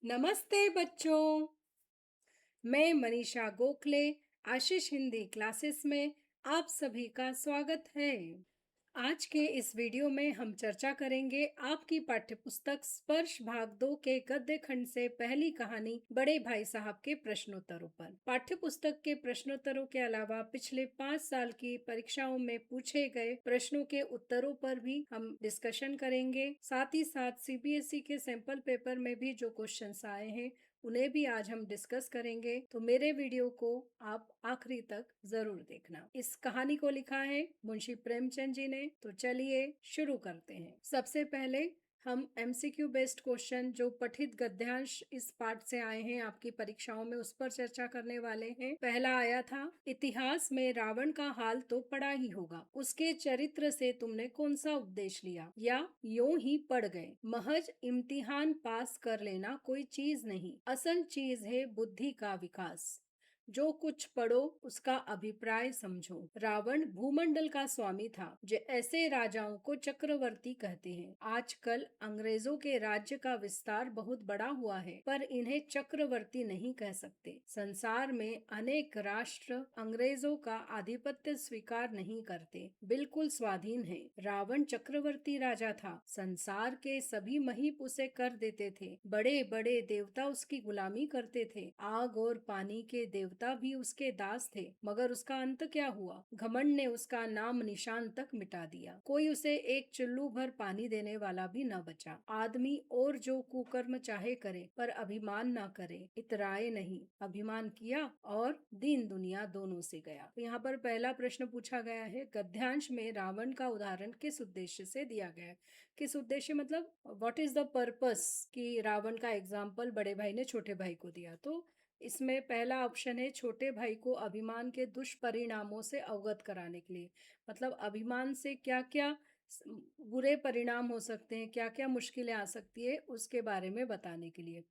नमस्ते बच्चों। मैं मनीषा गोखले आशीष हिंदी क्लासेस में आप सभी का स्वागत है। आज के इस वीडियो में हम चर्चा करेंगे आपकी पाठ्यपुस्तक स्पर्श भाग 2 के गद्य खंड से पहली कहानी बड़े भाई साहब के प्रश्नोत्तरों पर। पाठ्यपुस्तक के प्रश्नोत्तरों के अलावा पिछले 5 साल की परीक्षाओं में पूछे गए प्रश्नों के उत्तरों पर भी हम डिस्कशन करेंगे। साथ ही साथ सीबीएसई के सैंपल पेपर में भी जो क्वेश्चंस आए हैं उन्हें भी आज हम डिस्कस करेंगे, तो मेरे वीडियो को आप आखिरी तक जरूर देखना। इस कहानी को लिखा है मुंशी प्रेमचंद जी ने। तो चलिए शुरू करते हैं। सबसे पहले हम एमसीक्यू बेस्ड क्वेश्चन जो पठित गद्यांश इस पाठ से आए हैं आपकी परीक्षाओं में, उस पर चर्चा करने वाले हैं। पहला आया था, इतिहास में रावण का हाल तो पड़ा ही होगा, उसके चरित्र से तुमने कौन सा उपदेश लिया? या यूं ही पढ़ गए, महज इम्तिहान पास कर लेना कोई चीज नहीं, असल चीज है बुद्धि का विकास। जो कुछ पढ़ो उसका अभिप्राय समझो। रावण भूमंडल का स्वामी था, जो ऐसे राजाओं को चक्रवर्ती कहते हैं। आजकल अंग्रेजों के राज्य का विस्तार बहुत बड़ा हुआ है, पर इन्हें चक्रवर्ती नहीं कह सकते। संसार में अनेक राष्ट्र अंग्रेजों का आधिपत्य स्वीकार नहीं करते, बिल्कुल स्वाधीन है। रावण चक्रवर्ती राजा था, संसार के सभी महीप उसे कर देते थे, बड़े बड़े देवता उसकी गुलामी करते थे, आग और पानी के देवता भी उसके दास थे। मगर उसका अंत क्या हुआ? घमंड ने उसका नाम निशान तक मिटा दिया। कोई उसे एक चुल्लू भर पानी देने वाला भी न बचा। आदमी और जो कुकर्म चाहे करे, पर अभिमान न करे, इतराए नहीं। अभिमान किया और दीन दुनिया दोनों से गया। तो यहाँ पर पहला प्रश्न पूछा गया है, गद्यांश में रावण का उदाहरण किस उद्देश्य से दिया गया है? किस उद्देश्य मतलब व्हाट इज द पर्पस कि रावण का एग्जाम्पल बड़े भाई ने छोटे भाई को दिया? तो इसमें पहला ऑप्शन है, छोटे भाई को अभिमान के दुष्परिणामों से अवगत कराने के लिए। मतलब अभिमान से क्या क्या बुरे परिणाम हो सकते हैं, क्या क्या मुश्किलें आ सकती है, उसके बारे में बताने के लिए।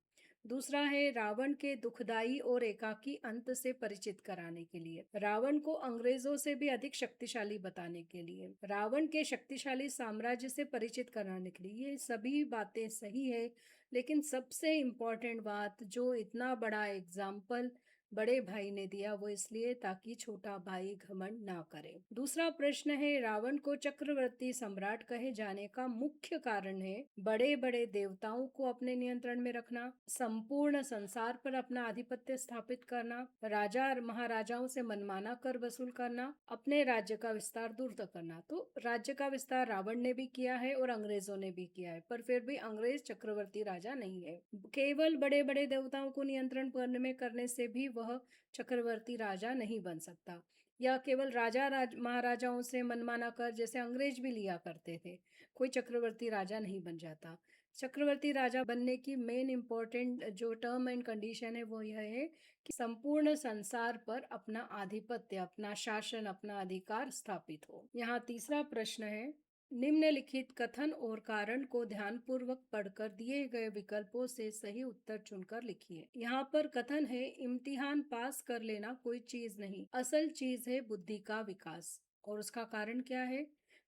दूसरा है, रावण के दुखदाई और एकाकी अंत से परिचित कराने के लिए। रावण को अंग्रेजों से भी अधिक शक्तिशाली बताने के लिए। रावण के शक्तिशाली साम्राज्य से परिचित कराने के लिए। ये सभी बातें सही है, लेकिन सबसे इम्पोर्टेंट बात जो इतना बड़ा एग्जाम्पल बड़े भाई ने दिया, वो इसलिए ताकि छोटा भाई घमंड ना करे। दूसरा प्रश्न है, रावण को चक्रवर्ती सम्राट कहे जाने का मुख्य कारण है बड़े बड़े देवताओं को अपने नियंत्रण में रखना, संपूर्ण संसार पर अपना आधिपत्य स्थापित करना, राजा महाराजाओं से मनमाना कर वसूल करना, अपने राज्य का विस्तार दूर तक करना। तो राज्य का विस्तार रावण ने भी किया है और अंग्रेजों ने भी किया है, पर फिर भी अंग्रेज चक्रवर्ती राजा नहीं है। केवल बड़े बड़े देवताओं को नियंत्रण करने से भी वह चक्रवर्ती राजा नहीं बन सकता, या केवल राजा महाराजाओं से मनमाना कर जैसे अंग्रेज भी लिया करते थे, कोई चक्रवर्ती राजा नहीं बन जाता। चक्रवर्ती राजा बनने की मेन इंपॉर्टेंट जो टर्म एंड कंडीशन है वो यह है कि संपूर्ण संसार पर अपना आधिपत्य, अपना शासन, अपना अधिकार स्थापित हो। यहाँ तीसरा प्रश्न है, निम्नलिखित कथन और कारण को ध्यानपूर्वक पढ़कर दिए गए विकल्पों से सही उत्तर चुनकर लिखिए। यहाँ पर कथन है, इम्तिहान पास कर लेना कोई चीज नहीं, असल चीज है बुद्धि का विकास। और उसका कारण क्या है?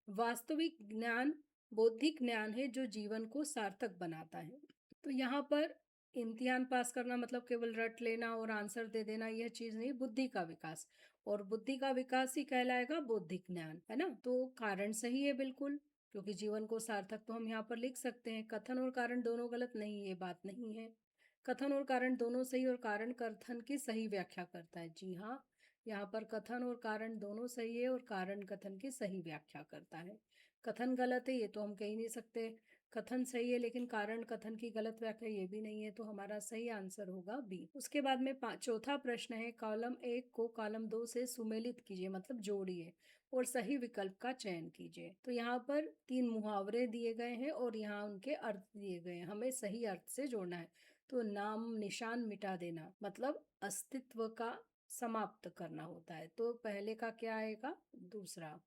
वास्तविक ज्ञान बौद्धिक ज्ञान है जो जीवन को सार्थक बनाता है। तो यहाँ पर इम्तिहान पास करना मतलब केवल रट लेना और आंसर दे देना, यह चीज नहीं, बुद्धि का विकास। और बुद्धि का विकास ही कहलाएगा बौद्धिक ज्ञान, है ना? तो कारण सही है बिल्कुल, क्योंकि जीवन को सार्थक तो हम यहाँ पर लिख सकते हैं। कथन और कारण दोनों गलत नहीं, ये बात नहीं है। कथन और कारण दोनों सही, और कारण कथन की सही व्याख्या करता है। जी हाँ, यहाँ पर कथन और कारण दोनों सही है और कारण कथन की सही व्याख्या करता है। कथन गलत है ये तो हम कह ही नहीं सकते, कथन सही है लेकिन कारण कथन की गलत व्याख्या ये भी नहीं है, तो हमारा सही आंसर होगा बी। उसके बाद में चौथा प्रश्न है, कॉलम 1 को कॉलम 2 से सुमेलित कीजिए, मतलब जोड़िए और सही विकल्प का चयन कीजिए। तो यहाँ पर 3 मुहावरे दिए गए हैं और यहाँ उनके अर्थ दिए गए हैं, हमें सही अर्थ से जोड़ना है। तो नाम निशान मिटा देना मतलब अस्तित्व का समाप्त करना होता है, तो पहले का क्या आएगा? दूसरा।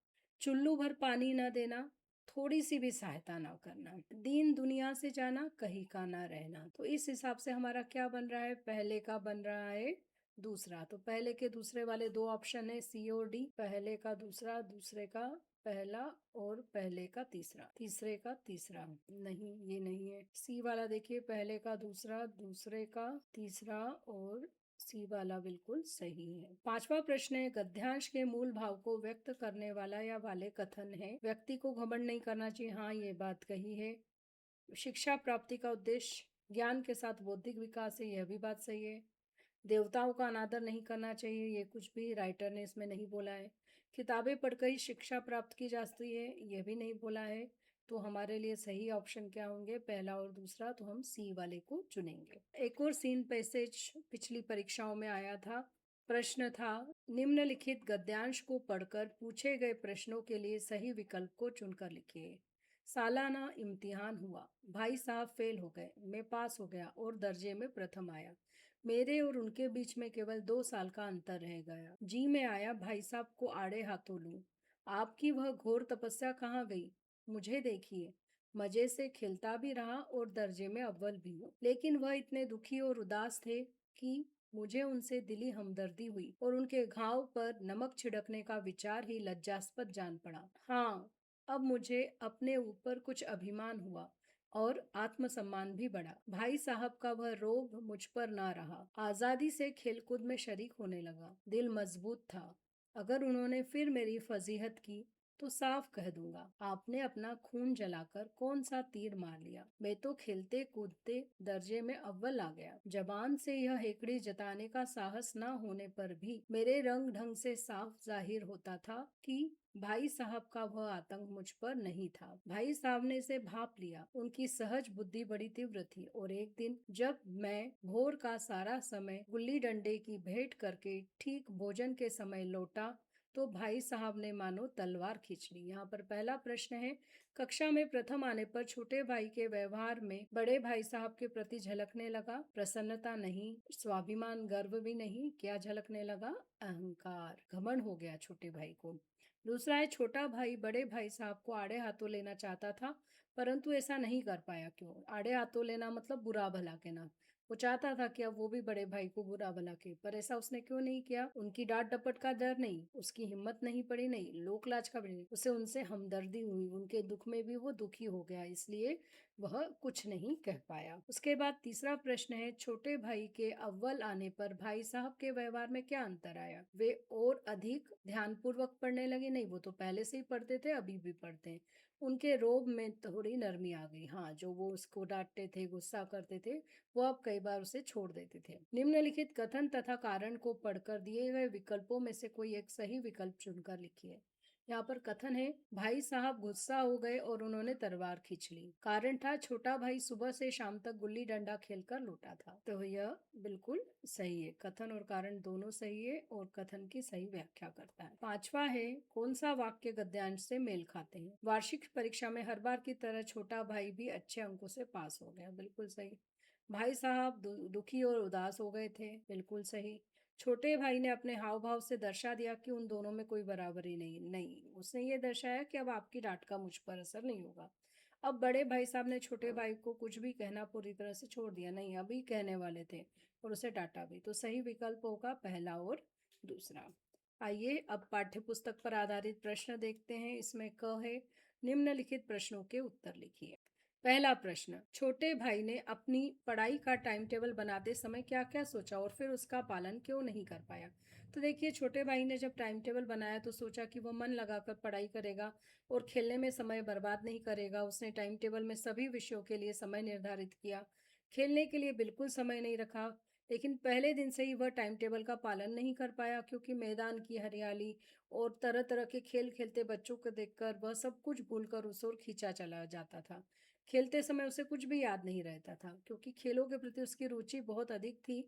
चुल्लू भर पानी न देना, थोड़ी सी भी सहायता ना करना, दीन दुनिया से जाना, कहीं का ना रहना। तो इस हिसाब से हमारा क्या बन रहा है? पहले का बन रहा है दूसरा। तो पहले के दूसरे वाले 2 ऑप्शन है सी और डी, पहले का दूसरा, दूसरे का पहला और पहले का तीसरा, तीसरे का तीसरा, नहीं ये नहीं है। सी वाला देखिए, पहले का दूसरा, दूसरे का तीसरा और सी वाला बिल्कुल सही है। पांचवा प्रश्न है, गद्यांश के मूल भाव को व्यक्त करने वाला या वाले कथन है। व्यक्ति को घमंड नहीं करना चाहिए, हाँ ये बात कही है। शिक्षा प्राप्ति का उद्देश्य ज्ञान के साथ बौद्धिक विकास है, यह भी बात सही है। देवताओं का अनादर नहीं करना चाहिए, ये कुछ भी राइटर ने इसमें नहीं बोला है। किताबें पढ़कर ही शिक्षा प्राप्त की जाती है, यह भी नहीं बोला है। तो हमारे लिए सही ऑप्शन क्या होंगे, पहला और दूसरा, तो हम सी वाले को चुनेंगे। एक और सीन पैसेज पिछली परीक्षाओं में आया था। प्रश्न था, निम्नलिखित गद्यांश को पढ़कर पूछे गए प्रश्नों के लिए सही विकल्प को चुनकर लिखिए। सालाना इम्तिहान हुआ, भाई साहब फेल हो गए, मैं पास हो गया और दर्जे में प्रथम आया। मेरे और उनके बीच में केवल 2 साल का अंतर रह गया। जी मैं आया भाई साहब को आड़े हाथों लूं। आपकी वह घोर तपस्या कहाँ गई? मुझे देखिए, मजे से खिलता भी रहा और दर्जे में अव्वल भी हूँ। लेकिन वह इतने दुखी और उदास थे कि मुझे उनसे दिली हमदर्दी हुई और उनके घाव पर नमक छिड़कने का विचार ही लज्जास्पद जान पड़ा। हाँ, अब मुझे अपने ऊपर कुछ अभिमान हुआ और आत्मसम्मान भी बढ़ा। भाई साहब का वह रोब मुझ पर ना रहा। आजादी से खेलकूद में शरीक होने लगा। दिल मजबूत था। अगर उन्होंने फिर मेरी फजीहत की तो साफ कह दूंगा, आपने अपना खून जलाकर कौन सा तीर मार लिया। मैं तो खेलते कूदते दर्जे में अव्वल आ गया। जबान से यह हेकड़ी जताने का साहस न होने पर भी मेरे रंग ढंग से साफ जाहिर होता था कि भाई साहब का वह आतंक मुझ पर नहीं था। भाई साहब ने इसे भाप लिया। उनकी सहज बुद्धि बड़ी तीव्र थी और एक दिन जब मैं भोर का सारा समय गुल्ली डंडे की भेंट करके ठीक भोजन के समय लौटा तो भाई साहब ने मानो तलवार खींच ली। यहाँ पर पहला प्रश्न है, कक्षा में प्रथम आने पर छोटे भाई के व्यवहार में बड़े भाई साहब के प्रति झलकने लगा प्रसन्नता नहीं, स्वाभिमान, गर्व भी नहीं, क्या झलकने लगा? अहंकार, घमंड हो गया छोटे भाई को। दूसरा है, छोटा भाई बड़े भाई साहब को आड़े हाथों लेना चाहता था परंतु ऐसा नहीं कर पाया। क्यों? आड़े हाथों लेना मतलब बुरा भला कहना। वो चाहता था कि अब वो भी बड़े भाई को बुरा भला कहे, पर ऐसा उसने क्यों नहीं किया? उनकी डांट डपट का डर नहीं, उसकी हिम्मत नहीं पड़ी, नहीं लोक लाज का भी नहीं, उसे उनसे हमदर्दी हुई, उनके दुख में भी वो दुखी हो गया, इसलिए वह कुछ नहीं कह पाया। उसके बाद तीसरा प्रश्न है, छोटे भाई के अव्वल आने पर भाई साहब के व्यवहार में क्या अंतर आया? वे और अधिक ध्यानपूर्वक पढ़ने लगे? नहीं, वो तो पहले से ही पढ़ते थे, अभी भी पढ़ते हैं। उनके रोब में थोड़ी नरमी आ गई। हाँ, जो वो उसको डांटते थे, गुस्सा करते थे, वो अब कई बार उसे छोड़ देते थे। निम्नलिखित कथन तथा कारण को पढ़कर दिए गए विकल्पों में से कोई एक सही विकल्प चुनकर लिखिए। यहाँ पर कथन है, भाई साहब गुस्सा हो गए और उन्होंने तलवार खींच ली। कारण था, छोटा भाई सुबह से शाम तक गुल्ली डंडा खेलकर लौटा था। तो यह बिल्कुल सही है, कथन और कारण दोनों सही है और कथन की सही व्याख्या करता है। पांचवा है, कौन सा वाक्य गद्यांश से मेल खाते हैं? वार्षिक परीक्षा में हर बार की तरह छोटा भाई भी अच्छे अंकों से पास हो गया, बिल्कुल सही। भाई साहब दुखी और उदास हो गए थे, बिल्कुल सही। छोटे भाई ने अपने हाव भाव से दर्शा दिया कि उन दोनों में कोई बराबरी नहीं, उसने ये दर्शाया कि अब आपकी डांट का मुझ पर असर नहीं होगा। अब बड़े भाई साहब ने छोटे भाई को कुछ भी कहना पूरी तरह से छोड़ दिया, नहीं अभी कहने वाले थे और उसे डांटा भी। तो सही विकल्प होगा पहला और दूसरा। आइए अब पाठ्य पुस्तक पर आधारित प्रश्न देखते हैं। इसमें क है, निम्नलिखित प्रश्नों के उत्तर लिखिए। पहला प्रश्न, छोटे भाई ने अपनी पढ़ाई का टाइम टेबल बनाते समय क्या क्या सोचा और फिर उसका पालन क्यों नहीं कर पाया? तो देखिए, छोटे भाई ने जब टाइम टेबल बनाया तो सोचा कि वह मन लगाकर पढ़ाई करेगा और खेलने में समय बर्बाद नहीं करेगा। उसने टाइम टेबल में सभी विषयों के लिए समय निर्धारित किया, खेलने के लिए बिल्कुल समय नहीं रखा। लेकिन पहले दिन से ही वह टाइम टेबल का पालन नहीं कर पाया, क्योंकि मैदान की हरियाली और तरह तरह के खेल खेलते बच्चों को देखकर वह सब कुछ भूलकर उस ओर खींचा चला जाता था। खेलते समय उसे कुछ भी याद नहीं रहता था, क्योंकि खेलों के प्रति उसकी रुचि बहुत अधिक थी,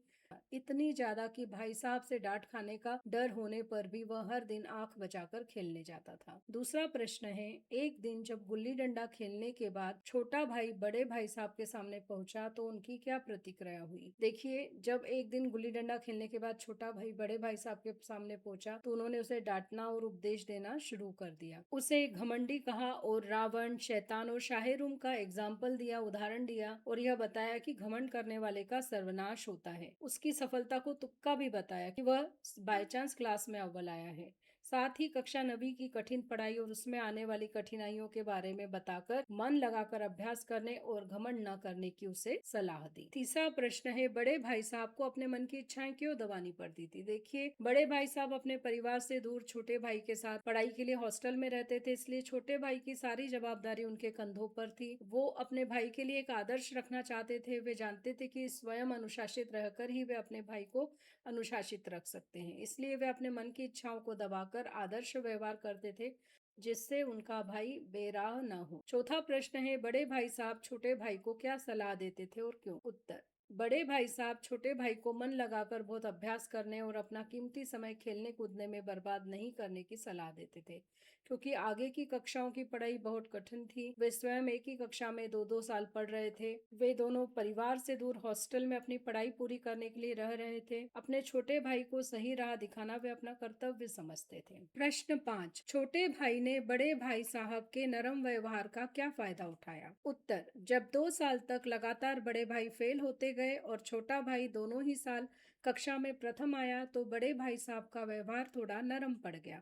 इतनी ज्यादा कि भाई साहब से डांट खाने का डर होने पर भी वह हर दिन आंख बचाकर खेलने जाता था। दूसरा प्रश्न है, एक दिन जब गुल्ली डंडा खेलने के बाद छोटा भाई बड़े भाई साहब के सामने पहुंचा तो उनकी क्या प्रतिक्रिया हुई? देखिए, जब एक दिन गुल्ली डंडा खेलने के बाद छोटा भाई बड़े भाई साहब के सामने पहुंचा तो उन्होंने उसे डांटना और उपदेश देना शुरू कर दिया। उसे घमंडी कहा और रावण, शैतान और शाहिरुम का एग्जाम्पल दिया, उदाहरण दिया, और यह बताया कि घमंड करने वाले का सर्वनाश होता है। उसकी सफलता को तुक्का भी बताया कि वह बाय चांस क्लास में अव्वल आया है। साथ ही कक्षा 9वीं की कठिन पढ़ाई और उसमें आने वाली कठिनाइयों के बारे में बताकर मन लगाकर अभ्यास करने और घमंड न करने की उसे सलाह दी। तीसरा प्रश्न है, बड़े भाई साहब को अपने मन की इच्छाएं क्यों दबानी पड़ती थी? देखिए, बड़े भाई साहब अपने परिवार से दूर छोटे भाई के साथ पढ़ाई के लिए हॉस्टल में रहते थे, इसलिए छोटे भाई की सारी जवाबदारी उनके कंधों पर थी। वो अपने भाई के लिए एक आदर्श रखना चाहते थे। वे जानते थे कि स्वयं अनुशासित रहकर ही वे अपने भाई को अनुशासित रख सकते हैं, इसलिए वे अपने मन की इच्छाओं को दबाकर आदर्श व्यवहार करते थे, जिससे उनका भाई बेराह न हो। चौथा प्रश्न है, बड़े भाई साहब छोटे भाई को क्या सलाह देते थे और क्यों? उत्तर, बड़े भाई साहब छोटे भाई को मन लगाकर बहुत अभ्यास करने और अपना कीमती समय खेलने कूदने में बर्बाद नहीं करने की सलाह देते थे, क्योंकि आगे की कक्षाओं की पढ़ाई बहुत कठिन थी। वे स्वयं एक ही कक्षा में 2-2 साल पढ़ रहे थे। वे दोनों परिवार से दूर हॉस्टल में अपनी पढ़ाई पूरी करने के लिए रह रहे थे। अपने छोटे भाई को सही राह दिखाना वे अपना कर्तव्य समझते थे। प्रश्न 5, छोटे भाई ने बड़े भाई साहब के नरम व्यवहार का क्या फायदा उठाया? उत्तर, जब 2 साल तक लगातार बड़े भाई फेल होते गए और छोटा भाई दोनों ही साल कक्षा में प्रथम आया, तो बड़े भाई साहब का व्यवहार थोड़ा नरम पड़ गया।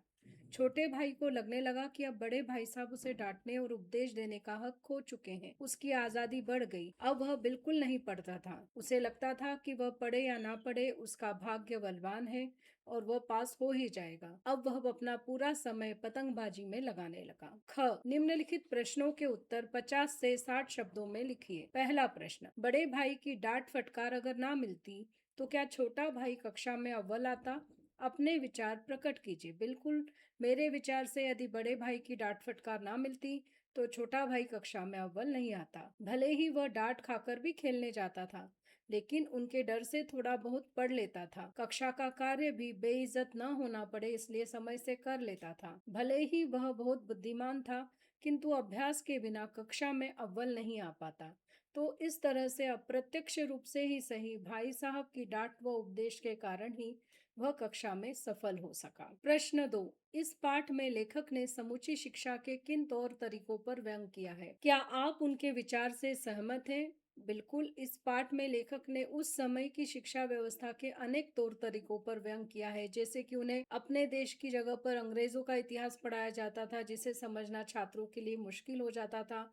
छोटे भाई को लगने लगा कि अब बड़े भाई साहब उसे डांटने और उपदेश देने का हक खो चुके हैं। उसकी आजादी बढ़ गई। अब वह बिल्कुल नहीं पढ़ता था। उसे लगता था कि वह पढ़े या ना पढ़े, उसका भाग्य बलवान है और वह पास हो ही जाएगा। अब वह अपना पूरा समय पतंगबाजी में लगाने लगा। ख, निम्नलिखित प्रश्नों के उत्तर 50 से 60 शब्दों में लिखिए। पहला प्रश्न, बड़े भाई की डांट फटकार अगर ना मिलती तो क्या छोटा भाई कक्षा में अव्वल आता? अपने विचार प्रकट कीजिए। बिल्कुल, मेरे विचार से यदि बड़े भाई की डांट फटकार ना मिलती तो छोटा भाई कक्षा में अव्वल नहीं आता। भले ही वह डांट खाकर भी खेलने जाता था, लेकिन उनके डर से थोड़ा बहुत पढ़ लेता था। कक्षा का कार्य भी बेइज्जत न होना पड़े इसलिए समय से कर लेता था। भले ही वह बहुत बुद्धिमान था, किंतु अभ्यास के बिना कक्षा में अव्वल नहीं आ पाता। तो इस तरह से अप्रत्यक्ष रूप से ही सही, भाई साहब की डांट व उपदेश के कारण ही वह कक्षा में सफल हो सका। प्रश्न 2, इस पाठ में लेखक ने समूची शिक्षा के किन तौर तरीकों पर व्यंग किया है? क्या आप उनके विचार से सहमत हैं? बिल्कुल, इस पाठ में लेखक ने उस समय की शिक्षा व्यवस्था के अनेक तौर तरीकों पर व्यंग किया है, जैसे कि उन्हें अपने देश की जगह पर अंग्रेजों का इतिहास पढ़ाया जाता था, जिसे समझना छात्रों के लिए मुश्किल हो जाता था।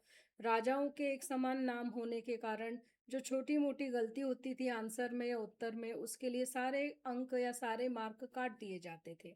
राजाओं के एक समान नाम होने के कारण जो छोटी मोटी गलती होती थी आंसर में या उत्तर में, उसके लिए सारे अंक या सारे मार्क काट दिए जाते थे।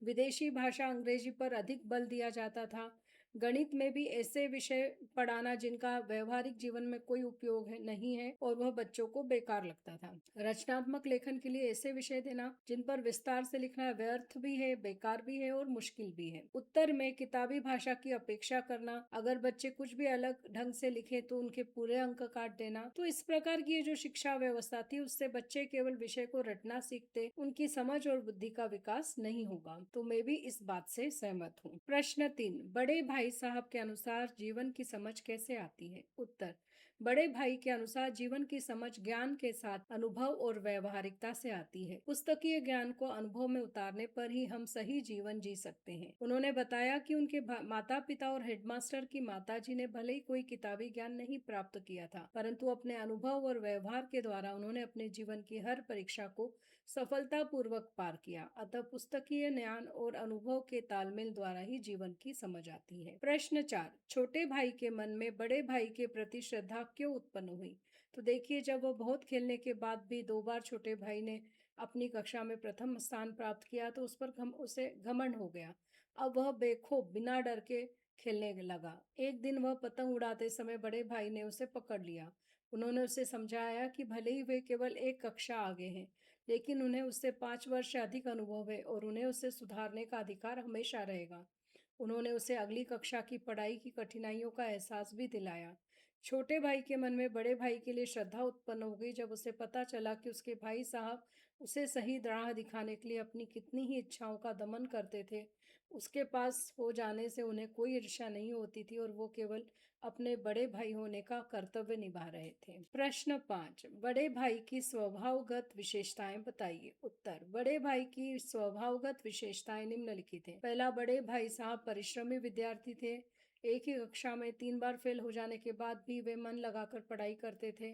विदेशी भाषा अंग्रेजी पर अधिक बल दिया जाता था। गणित में भी ऐसे विषय पढ़ाना जिनका व्यवहारिक जीवन में कोई उपयोग नहीं है और वह बच्चों को बेकार लगता था। रचनात्मक लेखन के लिए ऐसे विषय देना जिन पर विस्तार से लिखना व्यर्थ भी है, बेकार भी है और मुश्किल भी है। उत्तर में किताबी भाषा की अपेक्षा करना, अगर बच्चे कुछ भी अलग ढंग से लिखे तो उनके पूरे अंक काट देना। तो इस प्रकार की जो शिक्षा व्यवस्था थी उससे बच्चे केवल विषय को रटना सीखते, उनकी समझ और बुद्धि का विकास नहीं होगा। तो मैं भी इस बात से सहमत हूँ। प्रश्न 3, बड़े भाई साहब के अनुसार जीवन की समझ कैसे आती है? उत्तर, बड़े भाई के अनुसार जीवन की समझ ज्ञान के साथ अनुभव और व्यवहारिकता से आती है। पुस्तकीय ज्ञान को अनुभव में उतारने पर ही हम सही जीवन जी सकते हैं। उन्होंने बताया कि उनके माता पिता और हेडमास्टर की माताजी ने भले ही कोई किताबी ज्ञान नहीं प्राप्त किया था, परंतु अपने अनुभव और व्यवहार के द्वारा उन्होंने अपने जीवन की हर परीक्षा को सफलतापूर्वक पार किया। अतः पुस्तकीय ज्ञान और अनुभव के तालमेल द्वारा ही जीवन की समझ आती है। प्रश्न 4, छोटे भाई के मन में बड़े भाई के प्रति श्रद्धा क्यों उत्पन्न हुई? तो देखिए, जब वह बहुत खेलने के बाद भी 2 बार छोटे भाई ने अपनी कक्षा में प्रथम स्थान प्राप्त किया तो उस पर उसे घमंड हो गया। अब वह बेखौफ बिना डर के खेलने लगा। एक दिन वह पतंग उड़ाते समय बड़े भाई ने उसे पकड़ लिया। उन्होंने उसे समझाया कि भले ही वे केवल एक कक्षा आगे हैं, लेकिन उन्हें उससे 5 वर्ष से अधिक अनुभव है और उन्हें उससे सुधारने का अधिकार हमेशा रहेगा। उन्होंने उसे अगली कक्षा की पढ़ाई की कठिनाइयों का एहसास भी दिलाया। छोटे भाई के मन में बड़े भाई के लिए श्रद्धा उत्पन्न हो गई जब उसे पता चला कि उसके भाई साहब उसे सही राह दिखाने के लिए अपनी कितनी ही इच्छाओं का दमन करते थे। उसके पास हो जाने से उन्हें कोई ईर्ष्या नहीं होती थी और वो केवल अपने बड़े भाई होने का कर्तव्य निभा रहे थे। प्रश्न 5, बड़े भाई की स्वभावगत विशेषताएं बताइए। उत्तर, बड़े भाई की स्वभावगत विशेषताएं निम्नलिखित हैं। पहला, बड़े भाई साहब परिश्रमी विद्यार्थी थे। एक ही कक्षा में 3 बार फेल हो जाने के बाद भी वे मन लगाकर पढ़ाई करते थे।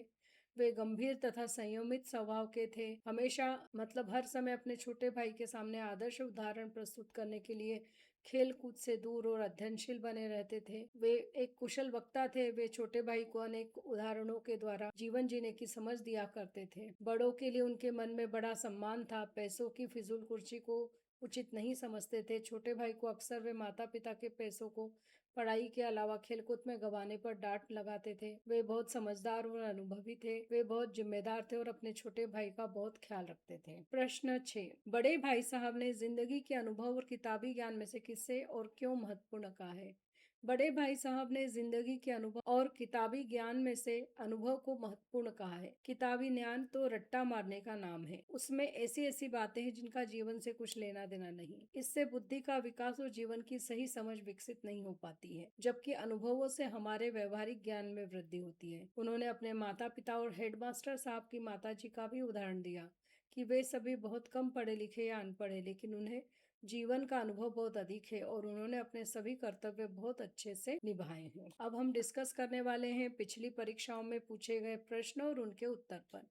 वे गंभीर तथा संयमित स्वभाव के थे। हमेशा मतलब हर समय अपने छोटे भाई के सामने आदर्श उदाहरण प्रस्तुत करने के लिए खेल कूद से दूर और अध्ययनशील बने रहते थे। वे एक कुशल वक्ता थे। वे छोटे भाई को अनेक उदाहरणों के द्वारा जीवन जीने की समझ दिया करते थे। बड़ों के लिए उनके मन में बड़ा सम्मान था। पैसों की फिजूल खर्ची को उचित नहीं समझते थे। छोटे भाई को अक्सर वे माता पिता के पैसों को पढ़ाई के अलावा खेलकूद में गंवाने पर डांट लगाते थे। वे बहुत समझदार और अनुभवी थे। वे बहुत जिम्मेदार थे और अपने छोटे भाई का बहुत ख्याल रखते थे। प्रश्न 6, बड़े भाई साहब ने जिंदगी के अनुभव और किताबी ज्ञान में से किसे और क्यों महत्वपूर्ण कहा है? बड़े भाई साहब ने जिंदगी के अनुभव और किताबी ज्ञान में से अनुभव को महत्वपूर्ण कहा है। किताबी ज्ञान तो रट्टा मारने का नाम है। उसमें ऐसी ऐसी बातें हैं जिनका जीवन से कुछ लेना देना नहीं। इससे बुद्धि का विकास और जीवन की सही समझ विकसित नहीं हो पाती है, जबकि अनुभवों से हमारे व्यवहारिक ज्ञान में वृद्धि होती है। उन्होंने अपने माता पिता और हेडमास्टर साहब की माता जी का भी उदाहरण दिया कि वे सभी बहुत कम पढ़े लिखे या अनपढ़ है, लेकिन उन्हें जीवन का अनुभव बहुत अधिक है और उन्होंने अपने सभी कर्तव्य बहुत अच्छे से निभाए हैं। अब हम डिस्कस करने वाले हैं पिछली परीक्षाओं में पूछे गए प्रश्न और उनके उत्तर पर।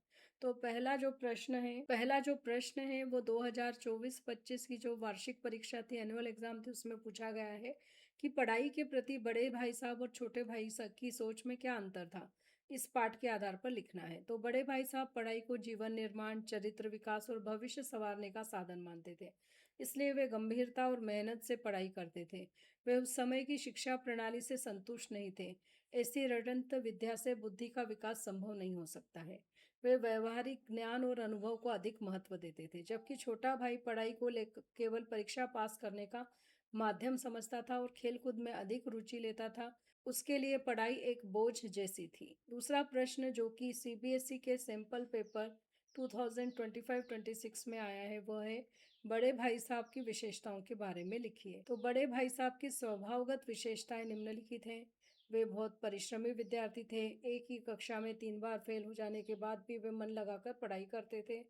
तो पहला जो प्रश्न है वो 2024-25 की जो वार्षिक परीक्षा थी, एनुअल एग्जाम थी, उसमें पूछा गया है कि पढ़ाई के प्रति बड़े भाई साहब और छोटे भाई साहब की सोच में क्या अंतर था। इस पाठ के आधार पर लिखना है। तो बड़े भाई साहब पढ़ाई को जीवन निर्माण, चरित्र विकास और भविष्य संवारने का साधन मानते थे, इसलिए वे गंभीरता और मेहनत से पढ़ाई करते थे। वे उस समय की शिक्षा प्रणाली से संतुष्ट नहीं थे। ऐसी रटंत विद्या से बुद्धि का विकास संभव नहीं हो सकता है। वे व्यवहारिक ज्ञान और अनुभव को अधिक महत्व देते थे, जबकि छोटा भाई पढ़ाई को केवल परीक्षा पास करने का माध्यम समझता था और खेलकूद में अधिक रुचि लेता था। उसके लिए पढ़ाई एक बोझ जैसी थी। दूसरा प्रश्न जो कि सीबीएसई के सैंपल पेपर 2025-26 में आया है, वह है बड़े भाई साहब की विशेषताओं के बारे में लिखिए। तो बड़े भाई साहब की स्वभावगत विशेषताएं निम्नलिखित हैं। वे बहुत परिश्रमी विद्यार्थी थे। एक ही कक्षा में 3 बार फेल हो जाने के बाद भी वे मन लगाकर पढ़ाई करते थे।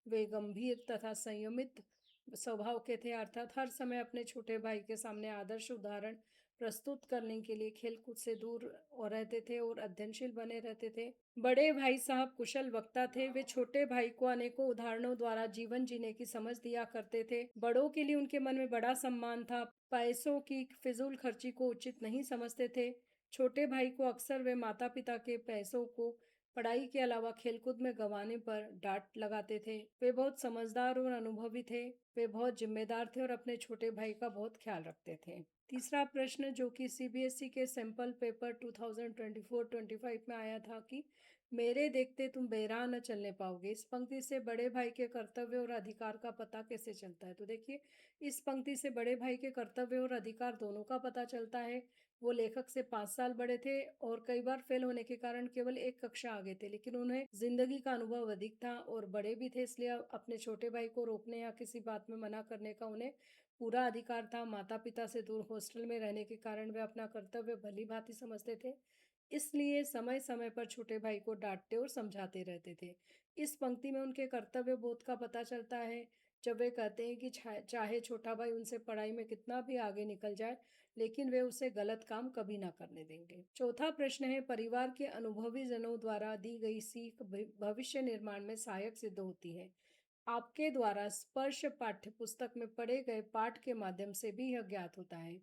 वे गंभीर तथा संयमित स्वभाव के थे, अर्थात हर समय अपने छोटे भाई के सामने आदर्श उदाहरण प्रस्तुत करने के लिए खेलकूद से दूर और रहते थे और अध्ययनशील बने रहते थे। बड़े भाई साहब कुशल वक्ता थे। वे छोटे भाई को अनेकों उदाहरणों द्वारा जीवन जीने की समझ दिया करते थे। बड़ों के लिए उनके मन में बड़ा सम्मान था। पैसों की फिजूल खर्ची को उचित नहीं समझते थे। छोटे भाई को अक्सर वे माता पिता के पैसों को पढ़ाई के अलावा खेलकूद में गंवाने पर डांट लगाते थे। वे बहुत समझदार और अनुभवी थे। वे बहुत जिम्मेदार थे और अपने छोटे भाई का बहुत ख्याल रखते थे। तीसरा प्रश्न जो कि सीबीएसई के सैंपल पेपर 2024-25 में आया था कि मेरे देखते तुम बेराह न चलने पाओगे। इस पंक्ति से बड़े भाई के कर्तव्य और अधिकार का पता कैसे चलता है? तो देखिए, इस पंक्ति से बड़े भाई के कर्तव्य और अधिकार दोनों का पता चलता है। वो लेखक से 5 साल बड़े थे और कई बार फेल होने के कारण केवल एक कक्षा आगे थे, लेकिन उन्हें जिंदगी का अनुभव अधिक था और बड़े भी थे, इसलिए अपने छोटे भाई को रोकने या किसी बात में मना करने का उन्हें पूरा अधिकार था। माता पिता से दूर हॉस्टल में रहने के कारण वे अपना कर्तव्य भली भांति समझते थे, इसलिए समय समय पर छोटे भाई को डांटते और समझाते रहते थे। इस पंक्ति में उनके कर्तव्य बोध का पता चलता है, जब वे कहते हैं कि चाहे छोटा भाई उनसे पढ़ाई में कितना भी आगे निकल जाए, लेकिन वे उसे गलत काम कभी ना करने देंगे। चौथा प्रश्न है, परिवार के अनुभवी जनों द्वारा दी गई सीख भविष्य निर्माण में सहायक सिद्ध होती है। आपके द्वारा स्पर्श पाठ्य पुस्तक में पढ़े गए पाठ के माध्यम से भी यह ज्ञात होता है।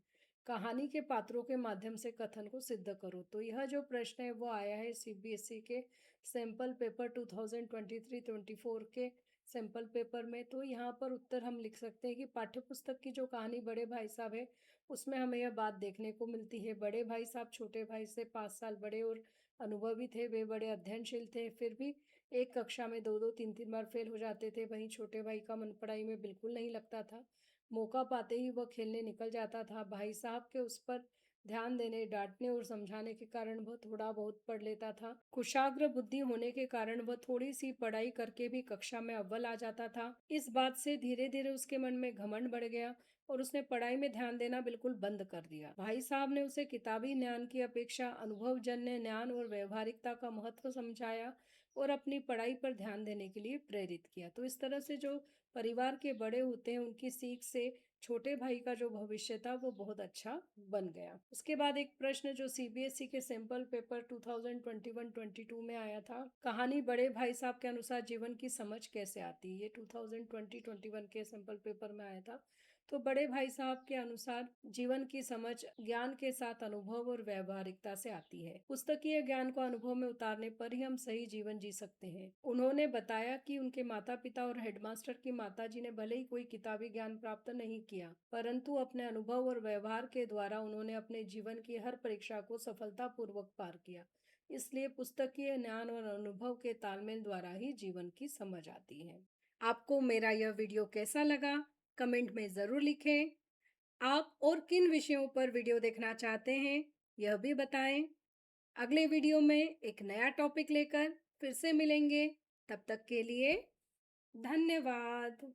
कहानी के पात्रों के माध्यम से कथन को सिद्ध करो। तो यह जो प्रश्न है वो आया है सीबीएसई के सैंपल पेपर 2023-24 के सैंपल पेपर में। तो यहाँ पर उत्तर हम लिख सकते हैं कि पाठ्य पुस्तक की जो कहानी बड़े भाई साहब है, उसमें हमें यह बात देखने को मिलती है। बड़े भाई साहब छोटे भाई से 5 साल बड़े और अनुभवी थे। वे बड़े अध्ययनशील थे, फिर भी एक कक्षा में 2-2 3-3 बार फेल हो जाते थे। वहीं छोटे भाई का मन पढ़ाई में बिल्कुल नहीं लगता था। मौका पाते ही वह खेलने निकल जाता था। भाई साहब के उस पर ध्यान देने, डांटने और समझाने के कारण वह थोड़ा बहुत पढ़ लेता था। कुशाग्र बुद्धि होने के कारण वह थोड़ी सी पढ़ाई करके भी कक्षा में अव्वल आ जाता था। इस बात से धीरे धीरे उसके मन में घमंड बढ़ गया और उसने पढ़ाई में ध्यान देना बिल्कुल बंद कर दिया। भाई साहब ने उसे किताबी ज्ञान की अपेक्षा अनुभवजन्य ज्ञान और व्यवहारिकता का महत्व समझाया और अपनी पढ़ाई पर ध्यान देने के लिए प्रेरित किया। तो इस तरह से जो परिवार के बड़े होते हैं, उनकी सीख से छोटे भाई का जो भविष्य था वो बहुत अच्छा बन गया। उसके बाद एक प्रश्न जो सीबीएसई के सैंपल पेपर 2021-22 में आया था, कहानी बड़े भाई साहब के अनुसार जीवन की समझ कैसे आती है, ये 2020-21 के सैंपल पेपर में आया था। तो बड़े भाई साहब के अनुसार जीवन की समझ ज्ञान के साथ अनुभव और व्यवहारिकता से आती है। पुस्तकीय ज्ञान को अनुभव में उतारने पर ही हम सही जीवन जी सकते हैं। उन्होंने बताया कि उनके माता पिता और हेडमास्टर की माताजी ने भले ही कोई किताबी ज्ञान प्राप्त नहीं किया, परंतु अपने अनुभव और व्यवहार के द्वारा उन्होंने अपने जीवन की हर परीक्षा को सफलतापूर्वक पार किया। इसलिए पुस्तकीय ज्ञान और अनुभव के तालमेल द्वारा ही जीवन की समझ आती है। आपको मेरा यह वीडियो कैसा लगा, कमेंट में ज़रूर लिखें। आप और किन विषयों पर वीडियो देखना चाहते हैं, यह भी बताएं। अगले वीडियो में एक नया टॉपिक लेकर फिर से मिलेंगे। तब तक के लिए धन्यवाद।